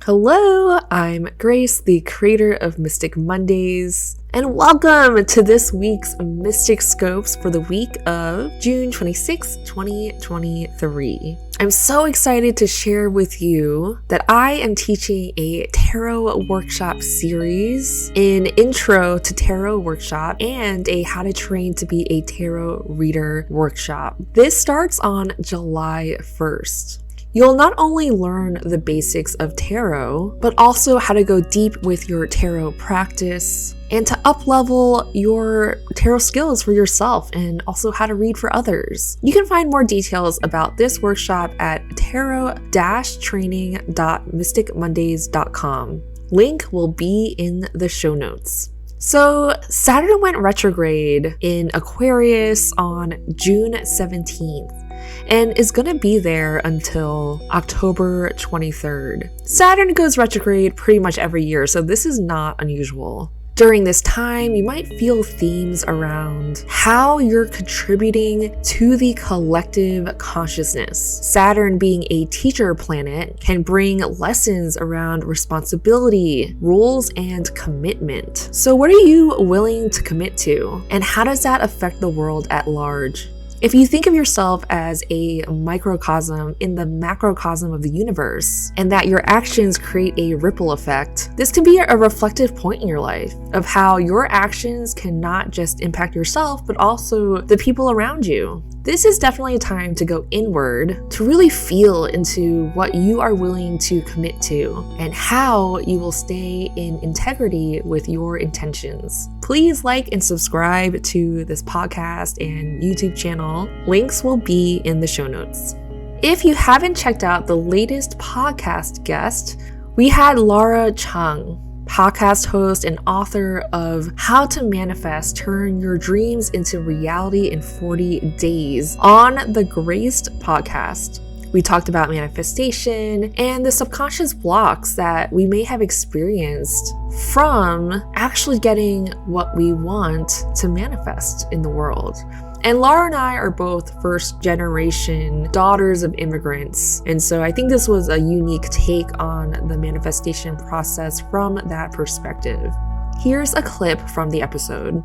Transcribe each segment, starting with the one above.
Hello, I'm Grace, the creator of Mystic Mondays, and welcome to this week's Mysticscopes for the week of June 26, 2023. I'm so excited to share with you that I am teaching a tarot workshop series, an intro to tarot workshop, and a how to train to be a tarot reader workshop. This starts on July 1st. You'll not only learn the basics of tarot, but also how to go deep with your tarot practice and to up-level your tarot skills for yourself and also how to read for others. You can find more details about this workshop at tarot-training.mysticmondays.com. Link will be in the show notes. So Saturn went retrograde in Aquarius on June 17th. And is going to be there until October 23rd. Saturn goes retrograde pretty much every year, so this is not unusual. During this time, you might feel themes around how you're contributing to the collective consciousness. Saturn, being a teacher planet, can bring lessons around responsibility, rules, and commitment. So what are you willing to commit to? And how does that affect the world at large? If you think of yourself as a microcosm in the macrocosm of the universe, and that your actions create a ripple effect, this can be a reflective point in your life of how your actions can not just impact yourself, but also the people around you. This is definitely a time to go inward, to really feel into what you are willing to commit to and how you will stay in integrity with your intentions. Please like and subscribe to this podcast and YouTube channel. Links will be in the show notes. If you haven't checked out the latest podcast guest, we had Laura Chung, podcast host and author of How to Manifest, Turn Your Dreams into Reality in 40 Days on the Grace podcast. We talked about manifestation and the subconscious blocks that we may have experienced from actually getting what we want to manifest in the world. And Laura and I are both first-generation daughters of immigrants, and so I think this was a unique take on the manifestation process from that perspective. Here's a clip from the episode.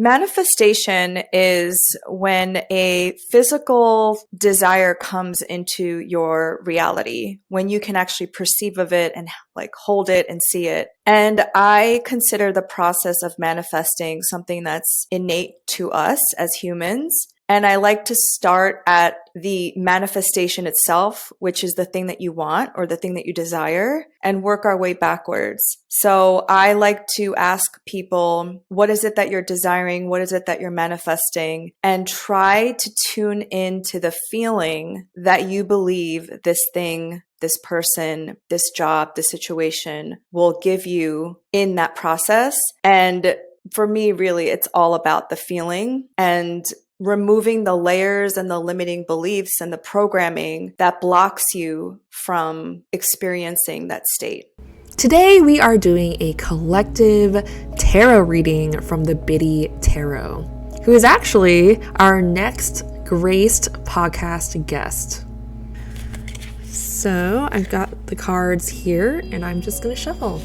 Manifestation is when a physical desire comes into your reality, when you can actually perceive of it and hold it and see it. And I consider the process of manifesting something that's innate to us as humans. And I like to start at the manifestation itself, which is the thing that you want or the thing that you desire, and work our way backwards. So I like to ask people, what is it that you're desiring? What is it that you're manifesting? And try to tune into the feeling that you believe this thing, this person, this job, this situation will give you in that process. And for me, really, it's all about the feeling and removing the layers and the limiting beliefs and the programming that blocks you from experiencing that state. Today we are doing a collective tarot reading from the Biddy Tarot, who is actually our next graced podcast guest. So I've got the cards here and I'm just going to shuffle.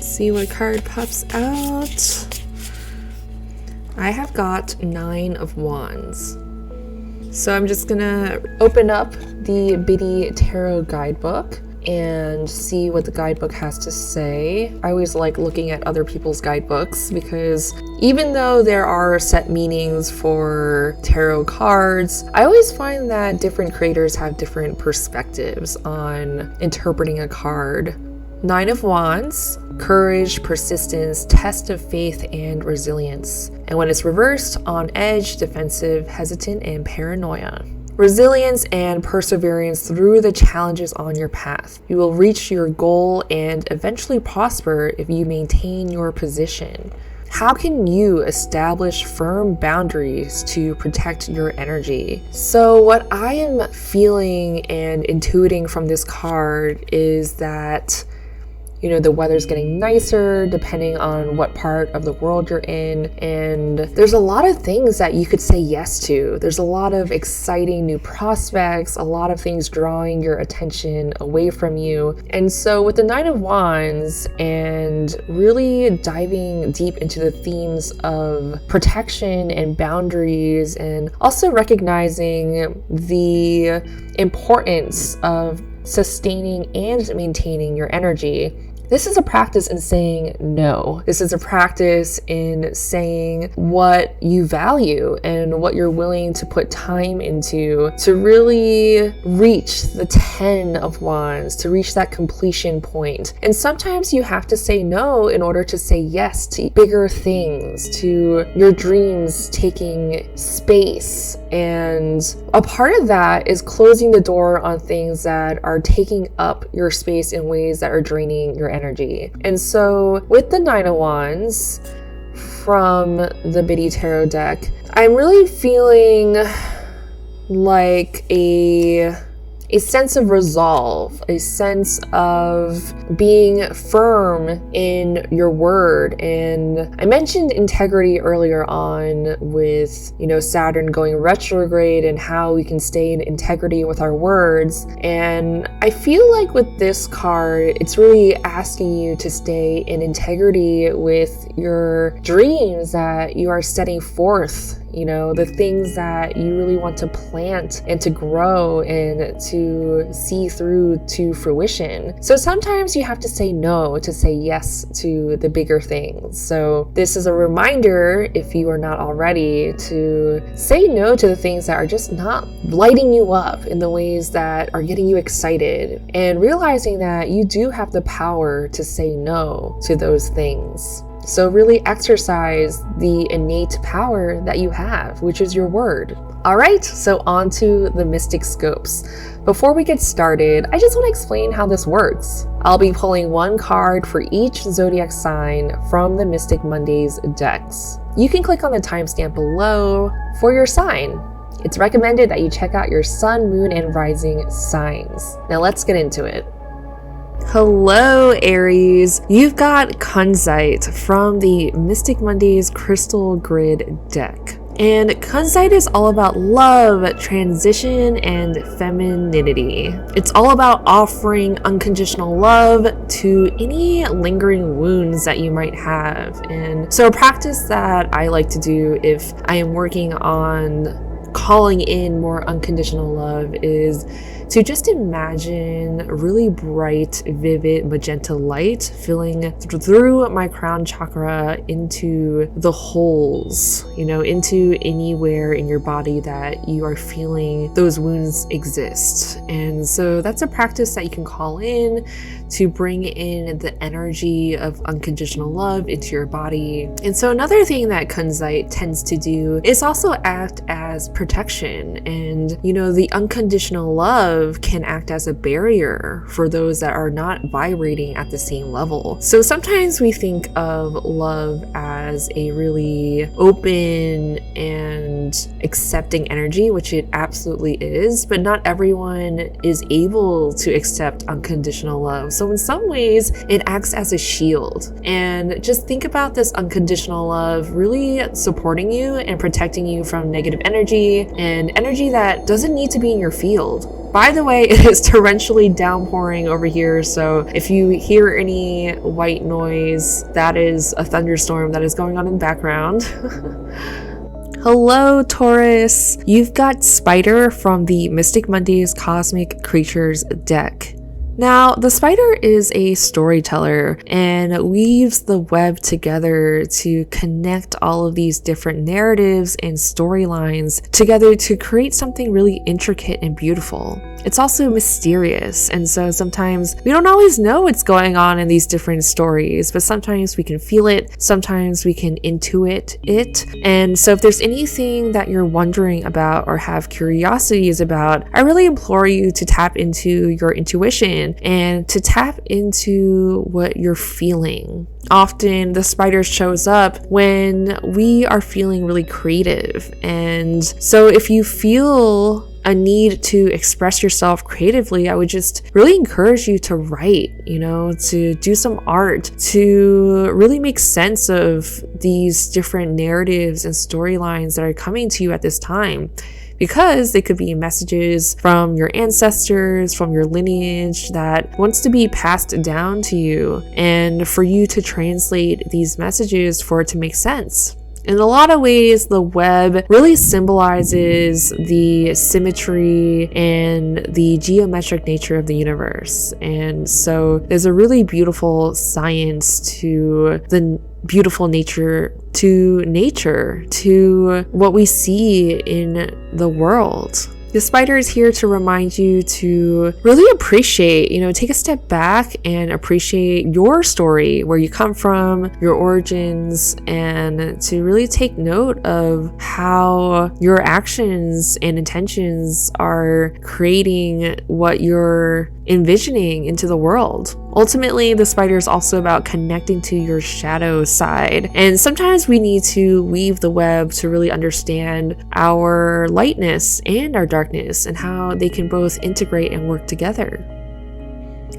See what card pops out. I have got 9 of Wands. So I'm just gonna open up the Biddy Tarot guidebook and see what the guidebook has to say. I always like looking at other people's guidebooks because even though there are set meanings for tarot cards, I always find that different creators have different perspectives on interpreting a card. 9 of Wands, courage, persistence, test of faith, and resilience. And when it's reversed, on edge, defensive, hesitant, and paranoia. Resilience and perseverance through the challenges on your path. You will reach your goal and eventually prosper if you maintain your position. How can you establish firm boundaries to protect your energy? So what I am feeling and intuiting from this card is that you know, the weather's getting nicer depending on what part of the world you're in. And there's a lot of things that you could say yes to. There's a lot of exciting new prospects, a lot of things drawing your attention away from you. And so with the Nine of Wands and really diving deep into the themes of protection and boundaries, and also recognizing the importance of sustaining and maintaining your energy. This is a practice in saying no. This is a practice in saying what you value and what you're willing to put time into to really reach the 10 of Wands, to reach that completion point. And sometimes you have to say no in order to say yes to bigger things, to your dreams taking space. And a part of that is closing the door on things that are taking up your space in ways that are draining your energy. And so with the Nine of Wands from the Biddy Tarot deck, I'm really feeling like a sense of resolve, a sense of being firm in your word. And I mentioned integrity earlier on with, you know, Saturn going retrograde and how we can stay in integrity with our words. And I feel like with this card, it's really asking you to stay in integrity with your dreams that you are setting forth, you know, the things that you really want to plant and to grow and to see through to fruition. So sometimes you have to say no to say yes to the bigger things. So this is a reminder, if you are not already, to say no to the things that are just not lighting you up in the ways that are getting you excited, and realizing that you do have the power to say no to those things. So really exercise the innate power that you have, which is your word. All right, so on to the Mysticscopes. Before we get started, I just want to explain how this works. I'll be pulling one card for each zodiac sign from the Mystic Mondays decks. You can click on the timestamp below for your sign. It's recommended that you check out your sun, moon, and rising signs. Now let's get into it. Hello, Aries. You've got Kunzite from the Mystic Mondays Crystal Grid deck. And Kunzite is all about love, transition, and femininity. It's all about offering unconditional love to any lingering wounds that you might have. And so a practice that I like to do if I am working on calling in more unconditional love is to just imagine really bright, vivid magenta light filling through my crown chakra into the holes, you know, into anywhere in your body that you are feeling those wounds exist. And so that's a practice that you can call in to bring in the energy of unconditional love into your body. And so another thing that Kunzite tends to do is also act as protection. And, you know, the unconditional love can act as a barrier for those that are not vibrating at the same level. So sometimes we think of love as a really open and accepting energy, which it absolutely is, but not everyone is able to accept unconditional love. So in some ways, it acts as a shield. And just think about this unconditional love really supporting you and protecting you from negative energy and energy that doesn't need to be in your field. By the way, it is torrentially downpouring over here, so if you hear any white noise, that is a thunderstorm that is going on in the background. Hello, Taurus. You've got Spider from the Mystic Mondays Cosmic Creatures deck. Now, the spider is a storyteller and weaves the web together to connect all of these different narratives and storylines together to create something really intricate and beautiful. It's also mysterious, and so sometimes we don't always know what's going on in these different stories, but sometimes we can feel it, sometimes we can intuit it. And so if there's anything that you're wondering about or have curiosities about, I really implore you to tap into your intuition and to tap into what you're feeling. Often the spider shows up when we are feeling really creative. And so if you feel a need to express yourself creatively, I would just really encourage you to write, to do some art, to really make sense of these different narratives and storylines that are coming to you at this time. Because they could be messages from your ancestors, from your lineage that wants to be passed down to you, and for you to translate these messages for it to make sense. In a lot of ways, the web really symbolizes the symmetry and the geometric nature of the universe. And so there's a really beautiful science to the beautiful nature, to what we see in the world. The spider is here to remind you to really appreciate, take a step back and appreciate your story, where you come from, your origins, and to really take note of how your actions and intentions are creating what you're envisioning into the world. Ultimately, the spider is also about connecting to your shadow side. And sometimes we need to weave the web to really understand our lightness and our darkness and how they can both integrate and work together.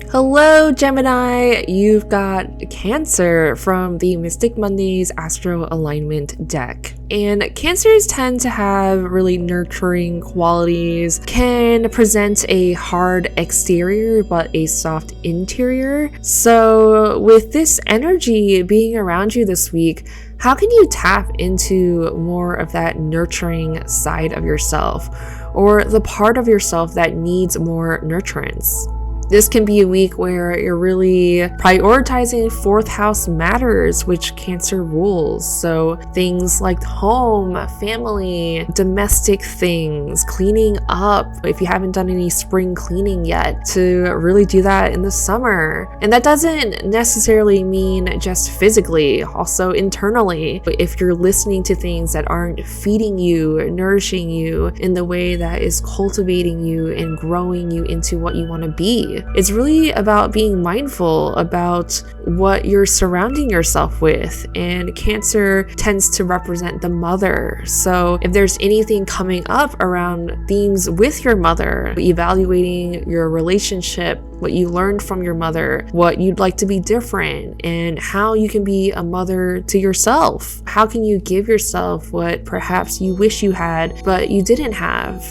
Hello, Gemini! You've got Cancer from the Mystic Mondays Astro Alignment deck. And Cancers tend to have really nurturing qualities, can present a hard exterior but a soft interior. So with this energy being around you this week, how can you tap into more of that nurturing side of yourself, or the part of yourself that needs more nurturance? This can be a week where you're really prioritizing fourth house matters, which Cancer rules. So things like home, family, domestic things, cleaning up. If you haven't done any spring cleaning yet, to really do that in the summer. And that doesn't necessarily mean just physically, also internally. If you're listening to things that aren't feeding you, nourishing you in the way that is cultivating you and growing you into what you want to be. It's really about being mindful about what you're surrounding yourself with, and Cancer tends to represent the mother. So if there's anything coming up around themes with your mother, evaluating your relationship, what you learned from your mother, what you'd like to be different, and how you can be a mother to yourself. How can you give yourself what perhaps you wish you had but you didn't have?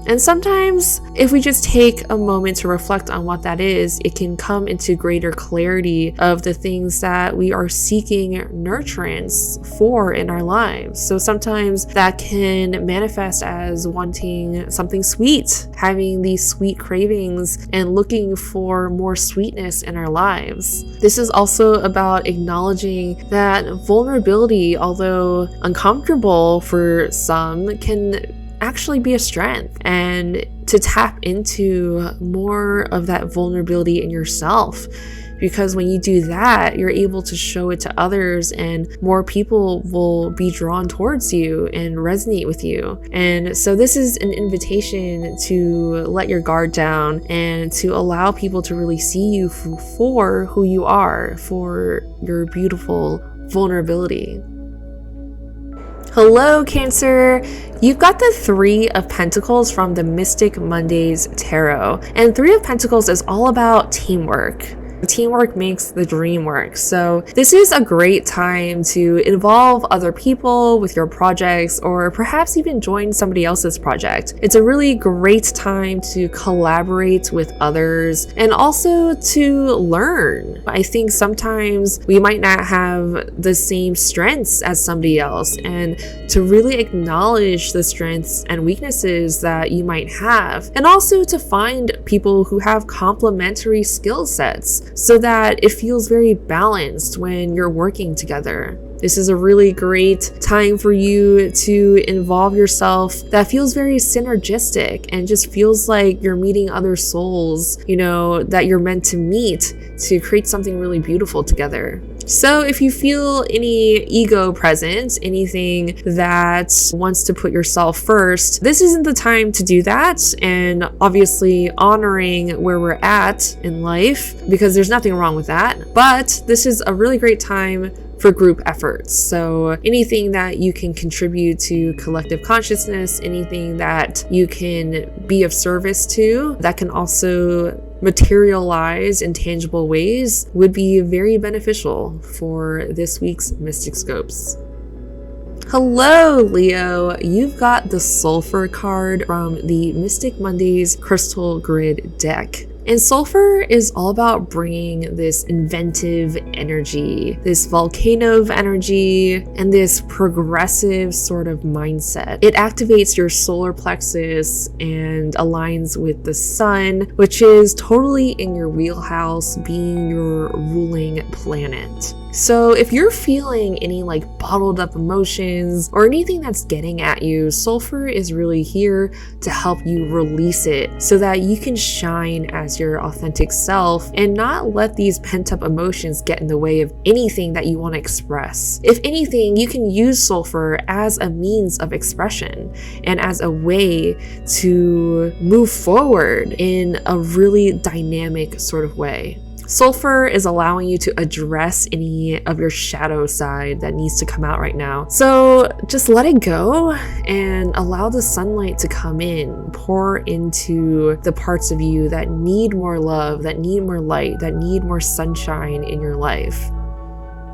And sometimes, if we just take a moment to reflect on what that is, it can come into greater clarity of the things that we are seeking nurturance for in our lives. So sometimes that can manifest as wanting something sweet, having these sweet cravings and looking for more sweetness in our lives. This is also about acknowledging that vulnerability, although uncomfortable for some, can actually be a strength, and to tap into more of that vulnerability in yourself, because when you do that, you're able to show it to others, and more people will be drawn towards you and resonate with you. And so this is an invitation to let your guard down and to allow people to really see you for who you are, for your beautiful vulnerability. Hello, Cancer! You've got the Three of Pentacles from the Mystic Mondays Tarot. And Three of Pentacles is all about teamwork. Teamwork makes the dream work. So this is a great time to involve other people with your projects, or perhaps even join somebody else's project. It's a really great time to collaborate with others and also to learn. I think sometimes we might not have the same strengths as somebody else, and to really acknowledge the strengths and weaknesses that you might have, and also to find people who have complementary skill sets, so that it feels very balanced when you're working together. This is a really great time for you to involve yourself that feels very synergistic and just feels like you're meeting other souls, that you're meant to meet to create something really beautiful together. So if you feel any ego present, anything that wants to put yourself first, this isn't the time to do that. And obviously honoring where we're at in life, because there's nothing wrong with that. But this is a really great time for group efforts. So anything that you can contribute to collective consciousness, anything that you can be of service to, that can also materialize in tangible ways, would be very beneficial for this week's Mysticscopes. Hello, Leo! You've got the Sulfur card from the Mystic Mondays Crystal Grid deck. And sulfur is all about bringing this inventive energy, this volcano energy, and this progressive sort of mindset. It activates your solar plexus and aligns with the sun, which is totally in your wheelhouse, being your ruling planet. So if you're feeling any like bottled up emotions or anything that's getting at you, sulfur is really here to help you release it so that you can shine as your authentic self and not let these pent up emotions get in the way of anything that you want to express. If anything, you can use sulfur as a means of expression and as a way to move forward in a really dynamic sort of way. Sulfur is allowing you to address any of your shadow side that needs to come out right now. So just let it go and allow the sunlight to come in, pour into the parts of you that need more love, that need more light, that need more sunshine in your life.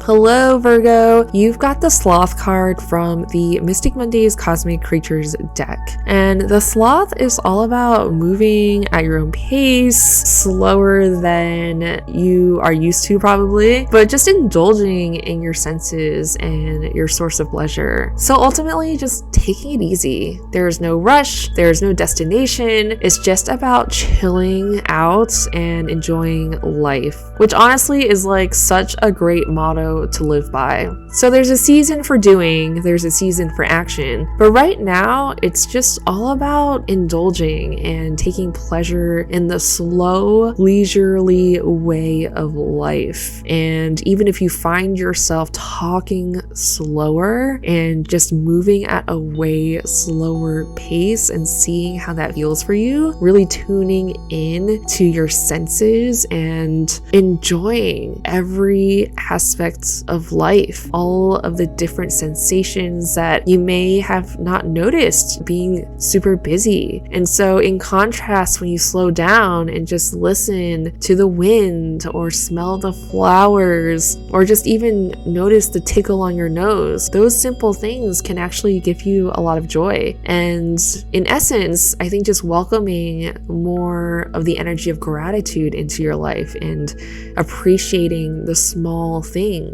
Hello, Virgo! You've got the Sloth card from the Mystic Mondays Cosmic Creatures deck. And the Sloth is all about moving at your own pace, slower than you are used to probably, but just indulging in your senses and your source of pleasure. So ultimately, just taking it easy. There's no rush, there's no destination. It's just about chilling out and enjoying life, which honestly is like such a great motto to live by. So there's a season for doing, there's a season for action, but right now it's just all about indulging and taking pleasure in the slow, leisurely way of life. And even if you find yourself talking slower and just moving at a way slower pace and seeing how that feels for you, really tuning in to your senses and enjoying every aspect of life, all of the different sensations that you may have not noticed being super busy. And so in contrast, when you slow down and just listen to the wind or smell the flowers or just even notice the tickle on your nose, those simple things can actually give you a lot of joy. And in essence, I think just welcoming more of the energy of gratitude into your life and appreciating the small things.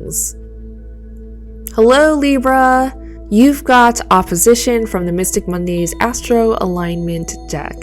Hello, Libra! You've got opposition from the Mystic Mondays Astro Alignment deck.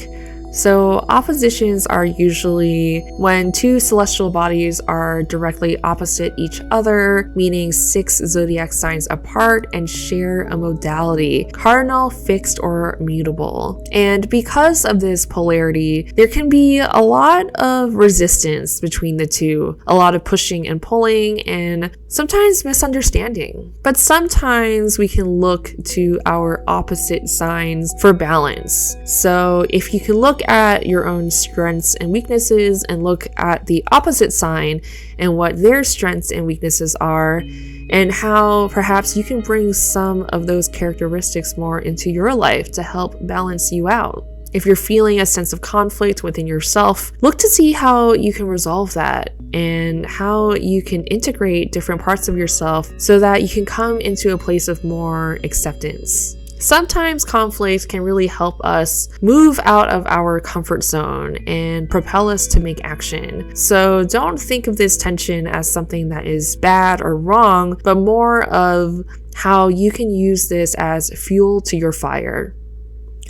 So oppositions are usually when two celestial bodies are directly opposite each other, meaning 6 zodiac signs apart and share a modality, cardinal, fixed, or mutable. And because of this polarity, there can be a lot of resistance between the two, a lot of pushing and pulling, and sometimes misunderstanding. But sometimes we can look to our opposite signs for balance. So if you can look at your own strengths and weaknesses and look at the opposite sign and what their strengths and weaknesses are, and how perhaps you can bring some of those characteristics more into your life to help balance you out. If you're feeling a sense of conflict within yourself, look to see how you can resolve that and how you can integrate different parts of yourself so that you can come into a place of more acceptance. Sometimes conflict can really help us move out of our comfort zone and propel us to make action. So don't think of this tension as something that is bad or wrong, but more of how you can use this as fuel to your fire.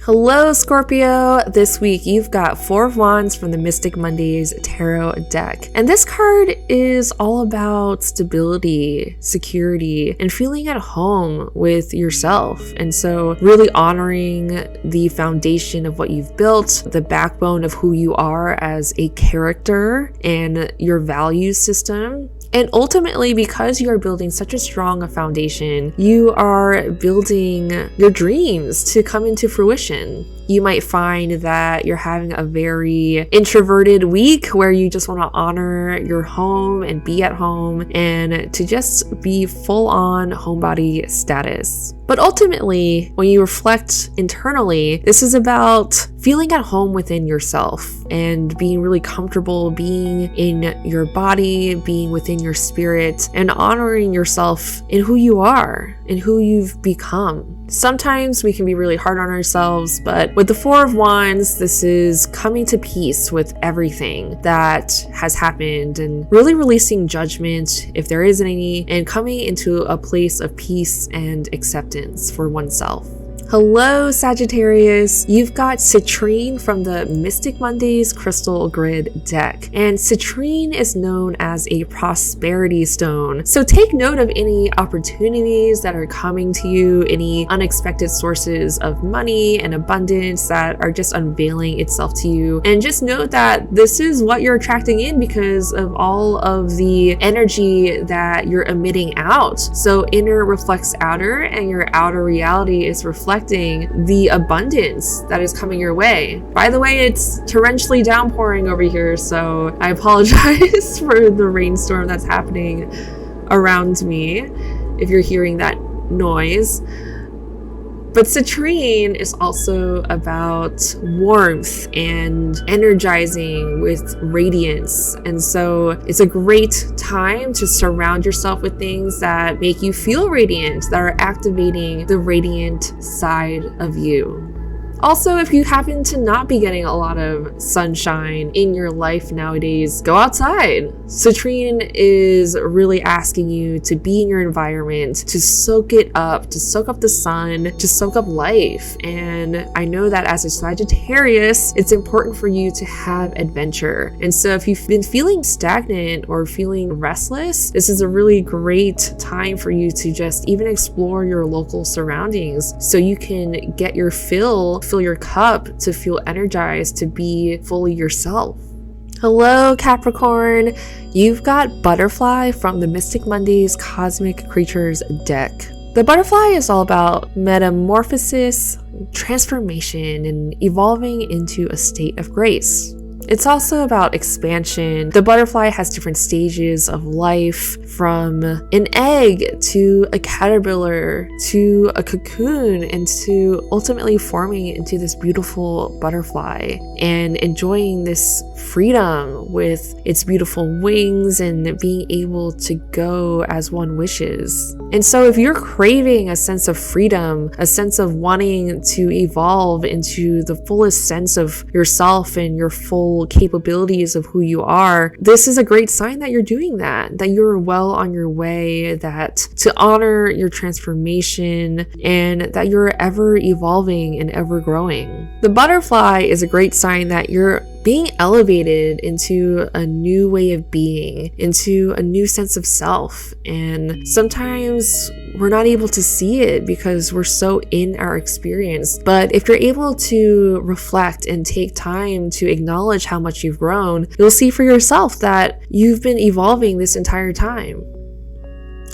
Hello, Scorpio! This week you've got 4 of Wands from the Mystic Mondays Tarot deck. And this card is all about stability, security, and feeling at home with yourself. And so really honoring the foundation of what you've built, the backbone of who you are as a character and your value system. And ultimately, because you are building such a strong foundation, you are building your dreams to come into fruition. You might find that you're having a very introverted week where you just want to honor your your home and be at home and to just be full on homebody status. But ultimately, when you reflect internally, this is about feeling at home within yourself and being really comfortable being in your body, being within your spirit, and honoring yourself in who you are and who you've become. Sometimes we can be really hard on ourselves, but with the Four of Wands, this is coming to peace with everything that has happened and really releasing judgment, if there is any, and coming into a place of peace and acceptance for oneself. Hello, Sagittarius. You've got Citrine from the Mystic Mondays Crystal Grid deck. And Citrine is known as a prosperity stone. So take note of any opportunities that are coming to you, any unexpected sources of money and abundance that are just unveiling itself to you. And just note that this is what you're attracting in because of all of the energy that you're emitting out. So inner reflects outer, and your outer reality is reflecting the abundance that is coming your way. By the way, it's torrentially downpouring over here, so I apologize for the rainstorm that's happening around me if you're hearing that noise. But Citrine is also about warmth and energizing with radiance. And so it's a great time to surround yourself with things that make you feel radiant, that are activating the radiant side of you. Also, if you happen to not be getting a lot of sunshine in your life nowadays, go outside. Citrine is really asking you to be in your environment, to soak it up, to soak up the sun, to soak up life. And I know that as a Sagittarius, it's important for you to have adventure. And so if you've been feeling stagnant or feeling restless, this is a really great time for you to just even explore your local surroundings so you can get your fill your cup, to feel energized, to be fully yourself. Hello, Capricorn. You've got Butterfly from the Mystic Mondays Cosmic Creatures deck. The butterfly is all about metamorphosis, transformation, and evolving into a state of grace. It's also about expansion. The butterfly has different stages of life, from an egg to a caterpillar to a cocoon, and to ultimately forming into this beautiful butterfly and enjoying this freedom with its beautiful wings and being able to go as one wishes. And so if you're craving a sense of freedom, a sense of wanting to evolve into the fullest sense of yourself and your full capabilities of who you are, this is a great sign that you're doing that you're well on your way, that to honor your transformation, and that you're ever evolving and ever growing. The butterfly is a great sign that you're being elevated into a new way of being, into a new sense of self. And sometimes we're not able to see it because we're so in our experience. But if you're able to reflect and take time to acknowledge how much you've grown, you'll see for yourself that you've been evolving this entire time.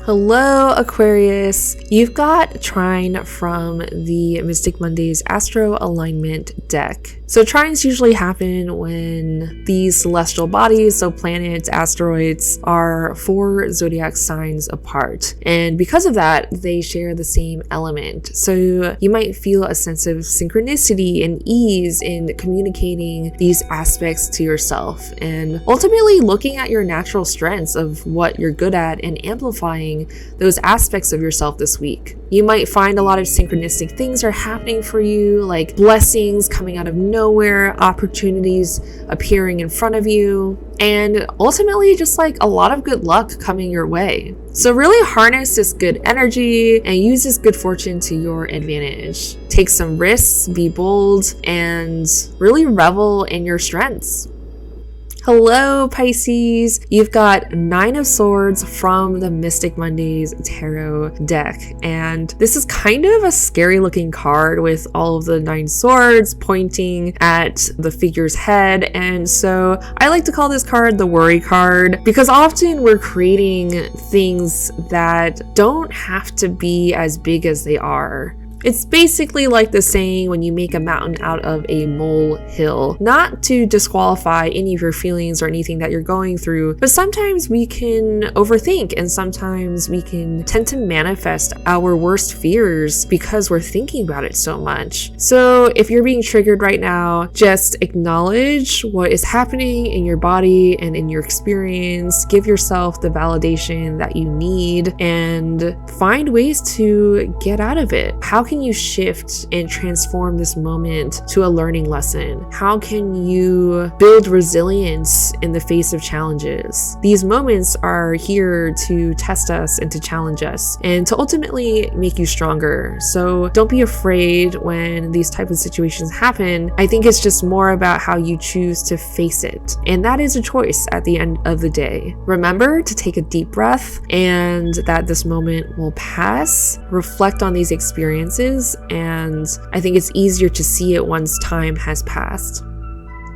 Hello, Aquarius. You've got Trine from the Mystic Mondays Astro Alignment deck. So trines usually happen when these celestial bodies, so planets, asteroids, are 4 zodiac signs apart. And because of that, they share the same element. So you might feel a sense of synchronicity and ease in communicating these aspects to yourself, and ultimately looking at your natural strengths of what you're good at and amplifying those aspects of yourself this week. You might find a lot of synchronistic things are happening for you, like blessings coming out of nowhere, opportunities appearing in front of you, and ultimately just like a lot of good luck coming your way. So really harness this good energy and use this good fortune to your advantage. Take some risks, be bold, and really revel in your strengths. Hello, Pisces. You've got 9 of Swords from the Mystic Mondays Tarot deck. And this is kind of a scary looking card with all of the 9 swords pointing at the figure's head. And so I like to call this card the worry card, because often we're creating things that don't have to be as big as they are. It's basically like the saying when you make a mountain out of a molehill. Not to disqualify any of your feelings or anything that you're going through, but sometimes we can overthink and sometimes we can tend to manifest our worst fears because we're thinking about it so much. So if you're being triggered right now, just acknowledge what is happening in your body and in your experience. Give yourself the validation that you need and find ways to get out of it. How can you shift and transform this moment to a learning lesson? How can you build resilience in the face of challenges? These moments are here to test us and to challenge us and to ultimately make you stronger. So don't be afraid when these type of situations happen. I think it's just more about how you choose to face it. And that is a choice at the end of the day. Remember to take a deep breath and that this moment will pass. Reflect on these experiences, and I think it's easier to see it once time has passed.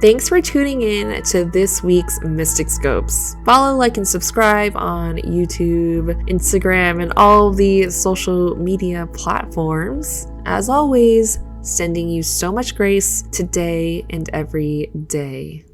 Thanks for tuning in to this week's Mysticscopes. Follow, like, and subscribe on YouTube, Instagram, and all the social media platforms. As always, sending you so much grace today and every day.